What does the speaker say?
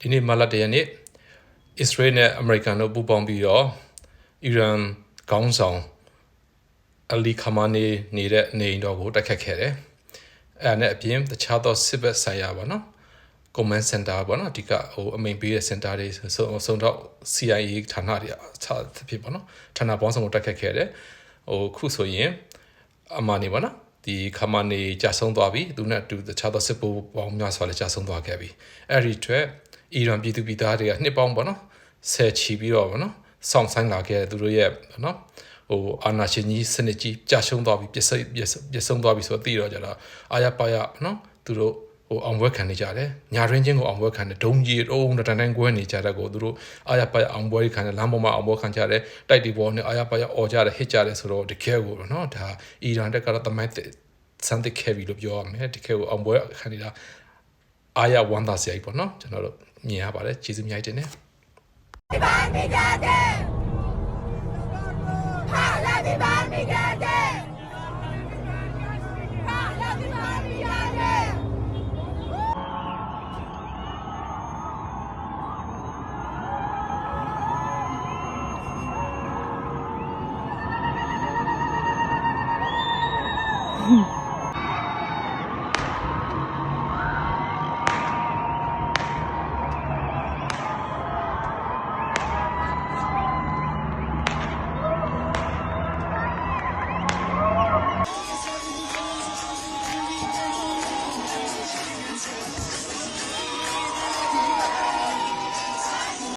ဒီနေ့မလာတရနေ့ Israel နဲ့ American တို့ပူးပေါင်းပြီးတော့ Iran ခေါင်းဆောင် Ali Khamenei နေတဲ့နေအိမ်တော်ကိုတိုက်ခတ်ခဲ့တယ်။အဲ့ဒါနဲ့အပြင်တခြားသောစစ်ဘက်ဆိုင်ရာပေါ့နော် command center ပေါ့နော်အဓိကအမိန်ပေးတဲ့ center တွေစုံတော့ CIA ဌာနတွေဖြစ်ပေါ့နော်ဌာနပေါင်းစုံကိုတိုက်ခတ်ခဲ့တယ်။ခုဆိုရင်အမှန်နေပေါ့နော်ဒီခမာနေကြာဆုံးသွားပြီသူနဲ့အတူတခြားသောစစ်ဗိုလ်ပေါင်းများစွာလည်းကြာဆုံးသွားခဲ့ပြီအဲ့ဒီအတွက်အီရန်ပြည်သူပြည်သားတွေကနှစ်ပေါင်းပေါ့နော်ဆယ်ချီပြီးတော့ပေါ့နော်စောင့်ဆိုင်လာခဲ့သူတို့ရဲ့ပေါ့နော်အာနာရှင်ကြီးစနစ်ကြီးကြာဆုံးသွားပြီပြည့်ဆုံးသွားပြီဆိုတော့သိတော့ကြတော့အာရပါရနော်သူတို့အောင်ပွဲခံနေကြတယ်ညာရင်းချင်းကိုအောင်ပွဲခံတယ်ဒုံကြီးတုံးတန်တန်ကွဲနေကြတဲ့ကိုသူတို့အာရပါရအောင်ပွဲခံတယ်လမ်းပေါ်မှာအောင်ပွဲခံကြတယ်တိုက်တီဘောနဲ့အာရပါရអော်ကြတယ်ဟစ်ကြတယ်ဆိုတော့တကယ်ကိုနော်ဒါအီရန်တက်ကတော့တမိုင်းစန်တစ်ခဲပြီလို့ပြောရမယ်တကယ်ကိုအောင်ပွဲခံနေတာအာရဝန်သားစရိုက်ပေါ့နော်ကျွန်တော်တို့မြင်ရပါတယ်ကျေးဇူးများတင်တယ်ဒီပါမိကြတယ်ဟာလာဒီပါမိကြတယ်ဟာလာဒီပါမိကြတယ် Hmm.